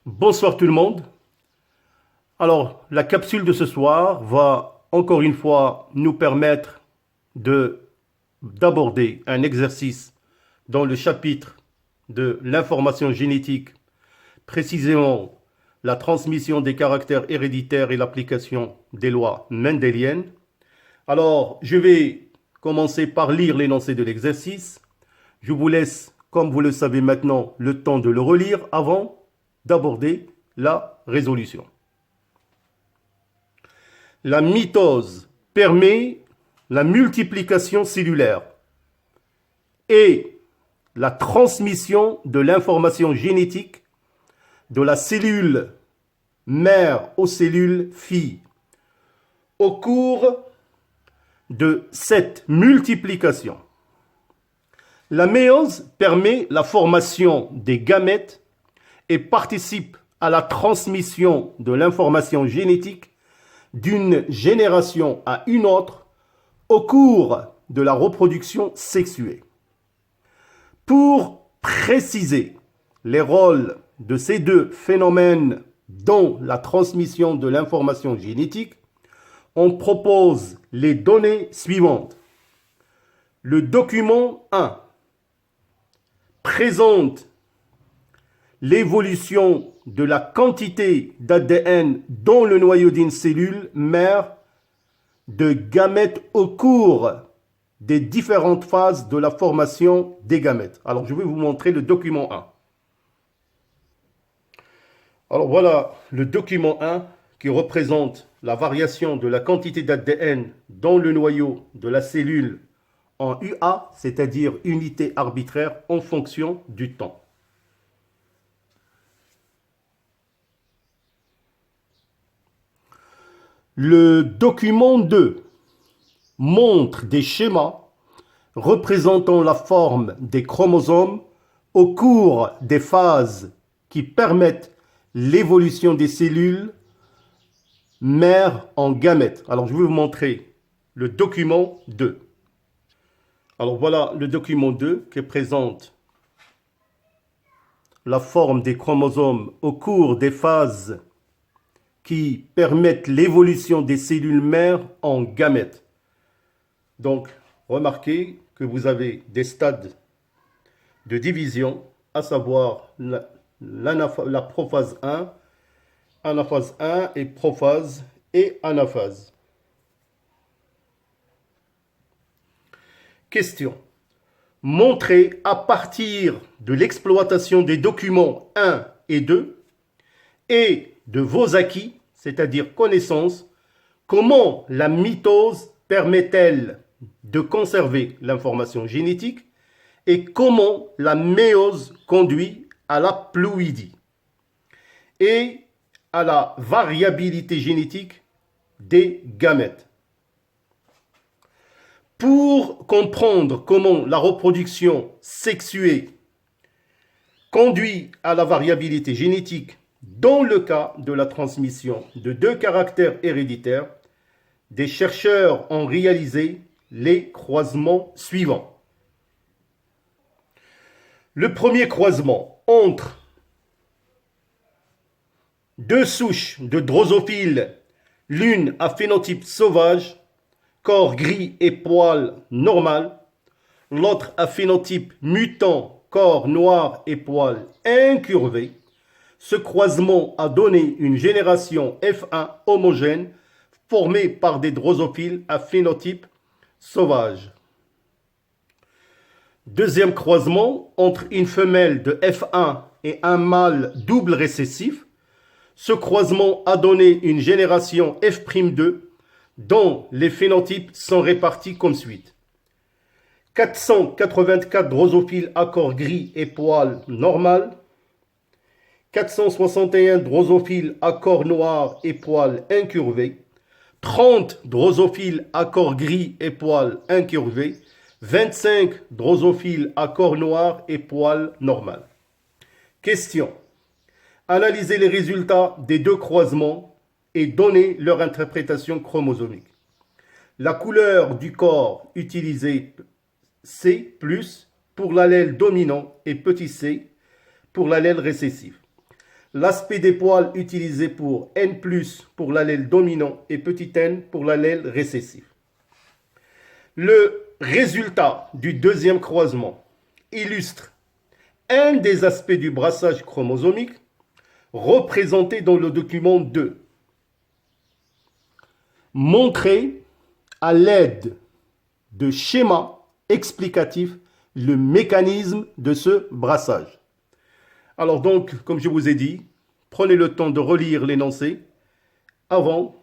Bonsoir tout le monde. Alors, la capsule de ce soir va encore une fois nous permettre d'aborder un exercice dans le chapitre de l'information génétique, précisément la transmission des caractères héréditaires et l'application des lois mendéliennes. Alors, je vais commencer par lire l'énoncé de l'exercice. Je vous laisse, comme vous le savez maintenant, le temps de le relire avant d'aborder la résolution. La mitose permet la multiplication cellulaire et la transmission de l'information génétique de la cellule mère aux cellules filles. Au cours de cette multiplication, la méiose permet la formation des gamètes et participe à la transmission de l'information génétique d'une génération à une autre au cours de la reproduction sexuée. Pour préciser les rôles de ces deux phénomènes dans la transmission de l'information génétique, on propose les données suivantes. Le document 1 présente l'évolution de la quantité d'ADN dans le noyau d'une cellule mère de gamètes au cours des différentes phases de la formation des gamètes. Alors, je vais vous montrer le document 1. Alors, voilà le document 1 qui représente la variation de la quantité d'ADN dans le noyau de la cellule en UA, c'est-à-dire unité arbitraire en fonction du temps. Le document 2 montre des schémas représentant la forme des chromosomes au cours des phases qui permettent l'évolution des cellules mères en gamètes. Alors, je vais vous montrer le document 2. Alors, voilà le document 2 qui présente la forme des chromosomes au cours des phases qui permettent l'évolution des cellules mères en gamètes. Donc, remarquez que vous avez des stades de division, à savoir la prophase 1, anaphase 1 et prophase et anaphase. Question. Montrez à partir de l'exploitation des documents 1 et 2 et de vos acquis, c'est-à-dire connaissances, comment la mitose permet-elle de conserver l'information génétique et comment la méiose conduit à la ploïdie et à la variabilité génétique des gamètes. Pour comprendre comment la reproduction sexuée conduit à la variabilité génétique dans le cas de la transmission de deux caractères héréditaires, des chercheurs ont réalisé les croisements suivants. Le premier croisement entre deux souches de drosophiles, l'une à phénotype sauvage, corps gris et poils normal, l'autre à phénotype mutant, corps noir et poils incurvés. Ce croisement a donné une génération F1 homogène formée par des drosophiles à phénotype sauvage. Deuxième croisement entre une femelle de F1 et un mâle double récessif. Ce croisement a donné une génération F'2 dont les phénotypes sont répartis comme suit. 484 drosophiles à corps gris et poils normal, 461 drosophiles à corps noir et poils incurvés, 30 drosophiles à corps gris et poils incurvés, 25 drosophiles à corps noir et poils normal. Question. Analysez les résultats des deux croisements et donner leur interprétation chromosomique. La couleur du corps utilisée C+, pour l'allèle dominant et petit c pour l'allèle récessif. l'aspect des poils utilisé pour N+, pour l'allèle dominant et petit n pour l'allèle récessif. Le résultat du deuxième croisement illustre un des aspects du brassage chromosomique représenté dans le document 2. Montrer à l'aide de schémas explicatifs le mécanisme de ce brassage. Alors donc, comme je vous ai dit, prenez le temps de relire l'énoncé avant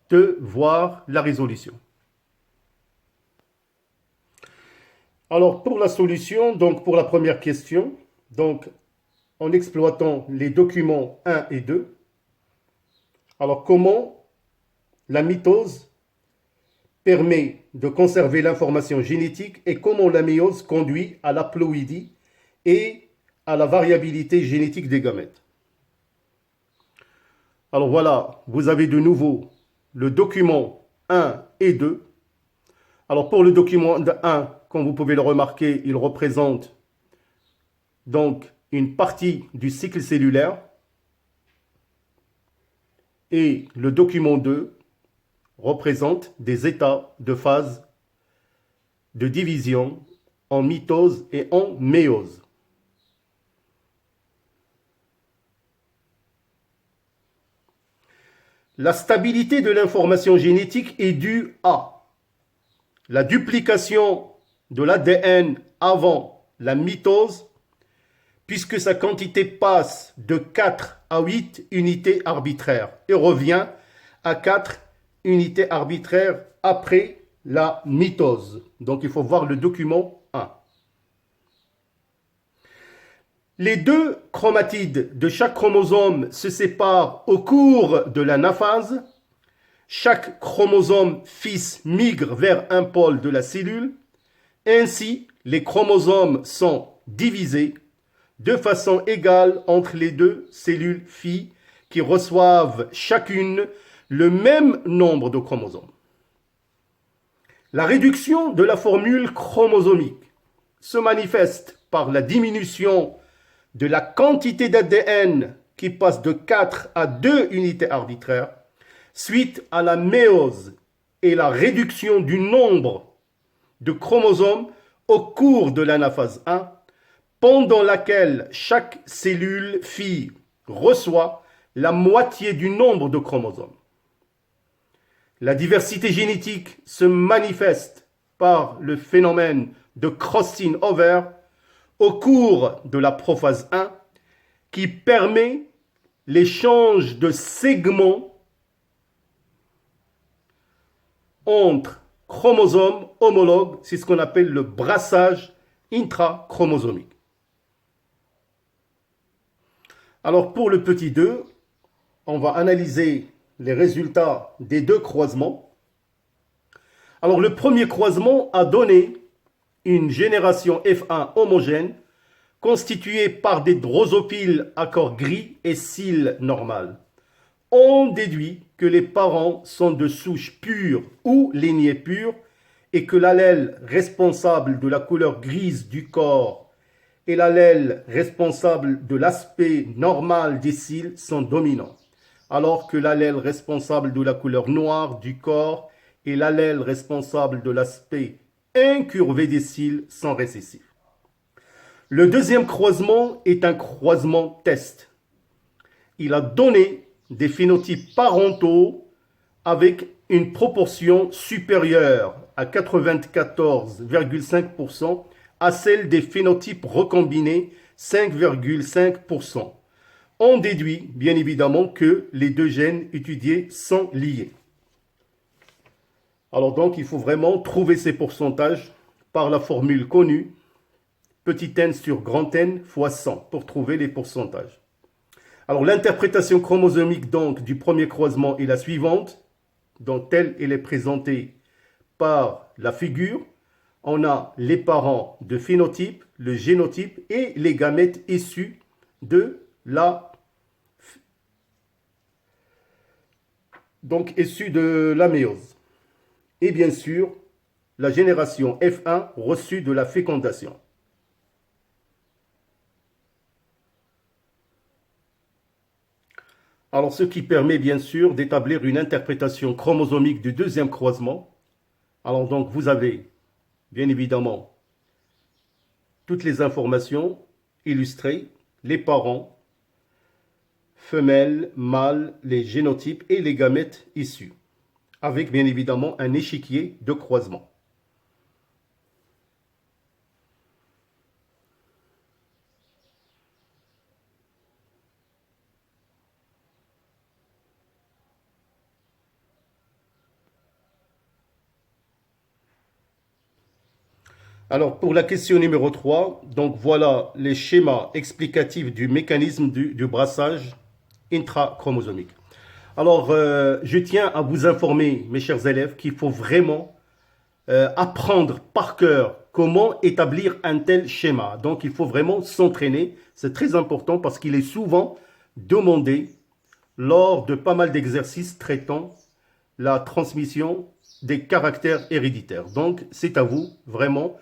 de voir la résolution. Alors pour la solution, donc pour la première question, donc en exploitant les documents 1 et 2, alors comment la mitose permet de conserver l'information génétique et comment la méiose conduit à la ploïdie et à la variabilité génétique des gamètes. Alors voilà, vous avez de nouveau le document 1 et 2. Alors pour le document 1, comme vous pouvez le remarquer, il représente donc une partie du cycle cellulaire. Et le document 2 représente des états de phase de division en mitose et en méiose. La stabilité de l'information génétique est due à la duplication de l'ADN avant la mitose, puisque sa quantité passe de 4 à 8 unités arbitraires et revient à 4 unités arbitraires après la mitose. Donc il faut voir le document 1. Les deux chromatides de chaque chromosome se séparent au cours de l'anaphase. Chaque chromosome fils migre vers un pôle de la cellule. Ainsi, les chromosomes sont divisés de façon égale entre les deux cellules filles qui reçoivent chacune le même nombre de chromosomes. La réduction de la formule chromosomique se manifeste par la diminution de la quantité d'ADN qui passe de 4 à 2 unités arbitraires suite à la méiose et la réduction du nombre de chromosomes au cours de l'anaphase 1, pendant laquelle chaque cellule fille reçoit la moitié du nombre de chromosomes. La diversité génétique se manifeste par le phénomène de crossing-over au cours de la prophase 1 qui permet l'échange de segments entre chromosomes homologues, c'est ce qu'on appelle le brassage intrachromosomique. Alors pour le petit 2, on va analyser les résultats des deux croisements. Alors le premier croisement a donné une génération F1 homogène constituée par des drosophiles à corps gris et cils normales. On déduit que les parents sont de souche pure ou lignée pure et que l'allèle responsable de la couleur grise du corps et l'allèle responsable de l'aspect normal des cils sont dominants, alors que l'allèle responsable de la couleur noire du corps et l'allèle responsable de l'aspect incurvé des cils sont récessifs. Le deuxième croisement est un croisement test. Il a donné des phénotypes parentaux avec une proportion supérieure à 94,5% à celle des phénotypes recombinés 5,5%. On déduit bien évidemment que les deux gènes étudiés sont liés. Alors donc il faut vraiment trouver ces pourcentages par la formule connue petit n sur grand N fois 100 pour trouver les pourcentages. Alors l'interprétation chromosomique donc du premier croisement est la suivante, donc telle elle est présentée par la figure. On a les parents de phénotype, le génotype et les gamètes issus de la méiose. Et bien sûr, la génération F1 reçue de la fécondation. Alors, ce qui permet bien sûr d'établir une interprétation chromosomique du deuxième croisement. Alors donc, vous avez bien évidemment toutes les informations illustrées, les parents, femelles, mâles, les génotypes et les gamètes issus, avec bien évidemment un échiquier de croisement. Alors, pour la question numéro 3, donc voilà les schémas explicatifs du mécanisme du brassage intrachromosomique. Alors, je tiens à vous informer, mes chers élèves, qu'il faut vraiment apprendre par cœur comment établir un tel schéma. Donc, il faut vraiment s'entraîner. C'est très important parce qu'il est souvent demandé lors de pas mal d'exercices traitant la transmission des caractères héréditaires. Donc, c'est à vous, vraiment.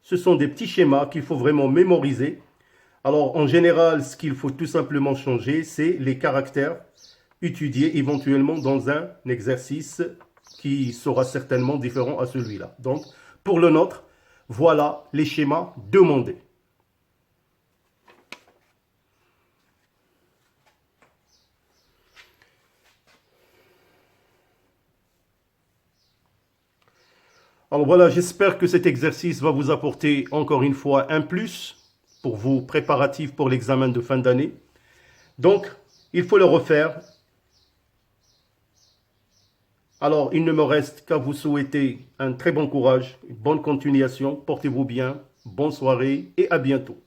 Ce sont des petits schémas qu'il faut vraiment mémoriser. Alors, en général, ce qu'il faut tout simplement changer, c'est les caractères étudiés éventuellement dans un exercice qui sera certainement différent à celui-là. Donc, pour le nôtre, voilà les schémas demandés. Alors voilà, j'espère que cet exercice va vous apporter encore une fois un plus pour vos préparatifs pour l'examen de fin d'année. Donc, il faut le refaire. Alors, il ne me reste qu'à vous souhaiter un très bon courage, une bonne continuation, portez-vous bien, bonne soirée et à bientôt.